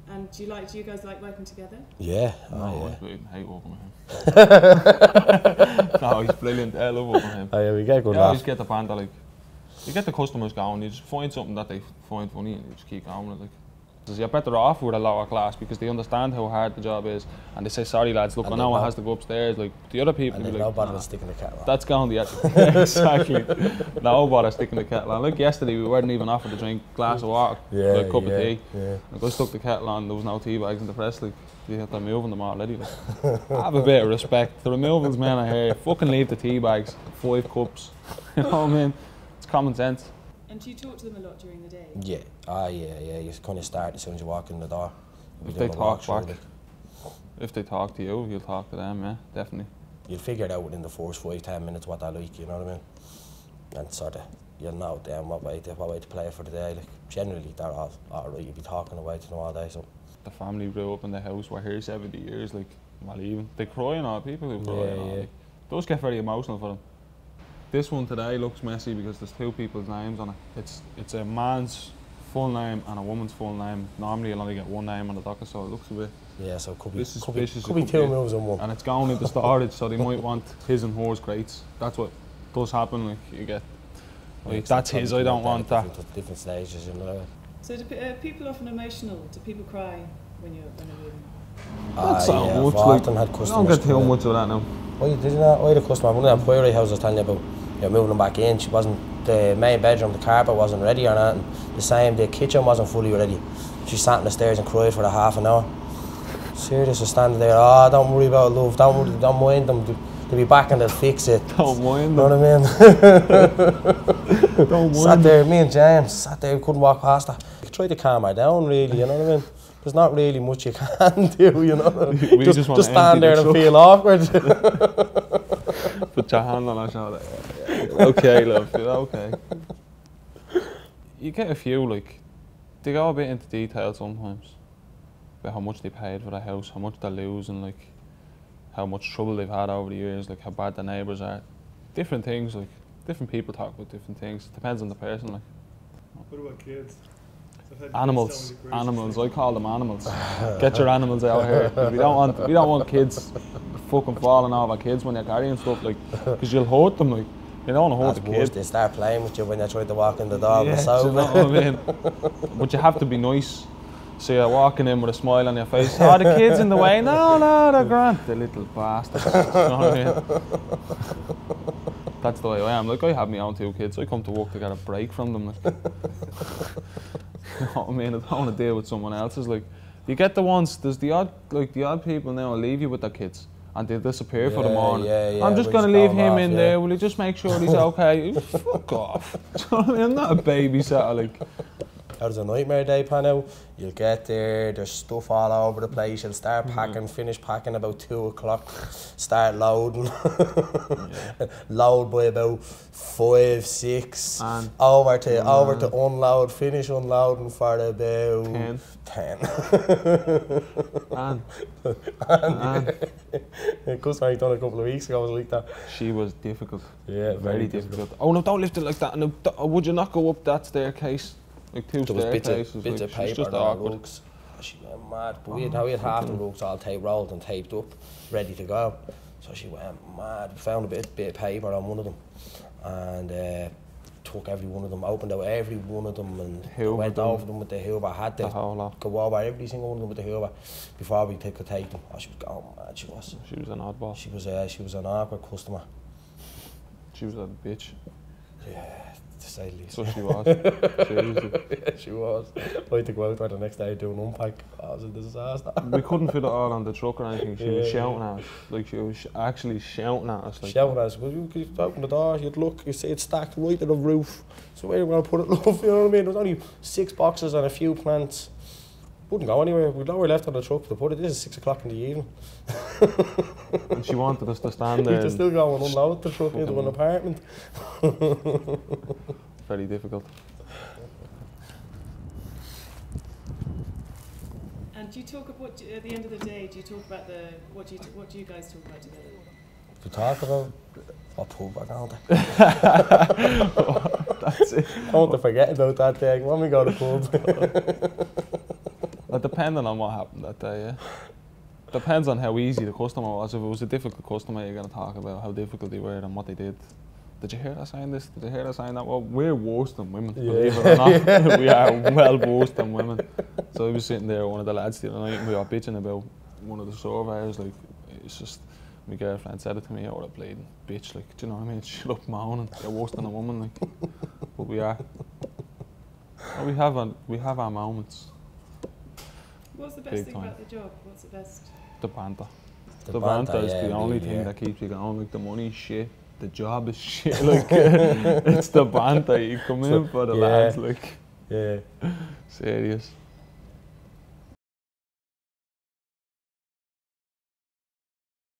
And do you guys like working together? Yeah. No, I hate working with him. No, he's brilliant. I love working with him. Oh yeah, we get good You laugh. always get the banter, like, you get the customers going, you just find something that they find funny and you just keep going with it, like. You're better off with a lower class because they understand how hard the job is and they say, sorry lads, look, I know it has to go upstairs, like, the other people And be then like, nobody will stick in the kettle on. that's going the exactly. No bother sticking the kettle on. Like yesterday, we weren't even offered to drink a glass of water, like a cup of tea. Yeah. Like I stuck the kettle on, there was no tea bags in the press, like, you have to move them already. Like. Have a bit of respect. The removals men are here, fucking leave the tea bags, 5 cups. You know what I mean? It's common sense. And do you talk to them a lot during the day? Yeah. Yeah. You kind of start as soon as you walk in the door. If they talk back, if they talk to you, you'll talk to them, yeah, definitely. You'll figure it out within the first 5-10 minutes what they like, you know what I mean? And sort of, you'll know them what way to play for the day. Like, generally, they're all right, you'll be talking away to them all day, so. The family grew up in the house, we're here 70 years, like, well, even. They cry and all, people who cry and all. Like, those get very emotional for them. This one today looks messy because there's 2 people's names on it. It's a man's full name and a woman's full name. Normally you'll only get 1 name on the docket, so it looks a bit... Yeah, so it could be, suspicious. could be 2 moves in one. And it's going into storage, so they might want his and hers crates. That's what does happen, like, you get... Like, that's his, I don't want that. Different stages, you know. So do people often emotional? Do people cry when you're leaving? Not so yeah, much, I've like, often had I customers don't get too come in. much of that now. Oh, you did not? I had a customer, one of them Poirot houses I was telling you about, you're moving them back in. She wasn't, the main bedroom, the carpet wasn't ready or nothing. The same, the kitchen wasn't fully ready. She sat on the stairs and cried for a half an hour. Serious, was standing there, oh, don't worry about love, don't mind them. They'll be back and they'll fix it. Don't mind them. You know what I mean? Don't mind Sat there, me and James, sat there, couldn't walk past her. You try to calm her down, really, you know what I mean? There's not really much you can do, you know. Just stand there and feel awkward. Put your hand on her shoulder. Okay, love, okay. You get a few, like, they go a bit into detail sometimes about how much they paid for the house, how much they're losing, like, how much trouble they've had over the years, like how bad the neighbours are. Different things, like, different people talk about different things. It depends on the person, like. What about kids? Animals, I call them animals. Get your animals out here. We don't want kids fucking falling over kids when you're carrying stuff, like, because you'll hurt them, like. You don't want to hurt the kid. They start playing with you when you're trying to walk in the door. Yeah, do you know what I mean? But you have to be nice. So you're walking in with a smile on your face. Oh, the kid's in the way. No, they're grand. The little bastards. You know what I mean? That's the way I am. Like, I have my own 2 kids. I come to work to get a break from them. Like. You know what I mean? I don't want to deal with someone else's. Like, you get the ones. There's the odd people now who leave you with their kids and they disappear for the morning. I'm just going to leave him in there. Will you just make sure he's okay? Fuck off. Do you know what I mean? I'm not a babysitter. Like. How's a nightmare day pan out? You'll get there, there's stuff all over the place, you'll start packing, finish packing about 2 o'clock, start loading. Load by about 5, 6, over to unload, finish unloading for about 10. Customer I done a couple of weeks ago was like that. She was difficult. Yeah, very difficult. Oh no, don't lift it like that. No, would you not go up that staircase? Like 2 staircases, bits of paper just on the rugs. She went mad, but we had half the rugs all rolled and taped up, ready to go. So she went mad. We found a bit of paper on one of them and took every one of them, opened out every one of them and went over them with the Hoover. Had to go over every single one of them with the Hoover before we could take them. Oh, she was going mad, she was. She was an oddball. She was an awkward customer. She was a bitch. Yeah. To say the least. So she was. Yeah, she was. I had to go out there the next day to do an unpack. Oh, it was a disaster. We couldn't fit it all on the truck or anything. She was shouting at us. Like, she was actually shouting at us. Like, shouting at us. Well, you could open the door, you'd look, you see it stacked right to the roof. So where are you going to put it, love? You know what I mean? There was only 6 boxes and a few plants. Wouldn't go anywhere. We'd nowhere left on the truck to put it. This is 6 o'clock in the evening. And she wanted us to stand there. We had to still go and unload the truck into an apartment. Very difficult. And do you talk about, at the end of the day, do you talk about what do you guys talk about together? To talk about what pub we're going to. That's it. I want to forget about that thing when we go to the pub. It depending on what happened that day, yeah. Depends on how easy the customer was. If it was a difficult customer, you're going to talk about how difficult they were and what they did. Did you hear that saying this? Did you hear that saying that? Well, we're worse than women, believe it or not. We are well worse than women. So I was sitting there with one of the lads the other night and we were bitching about one of the surveyors. Like, it's just, my girlfriend said it to me, oh, the bleeding bitch, like, do you know what I mean? Shut up moaning, you're worse than a woman, like. But we are. Well, we have our moments. What's the best thing about the job? What's the best? The banter. The banter is yeah, the only really, thing yeah. that keeps you going. Like, the money shit, the job is shit. Like, it's the banter. You come in for the lads, like. Yeah. Serious.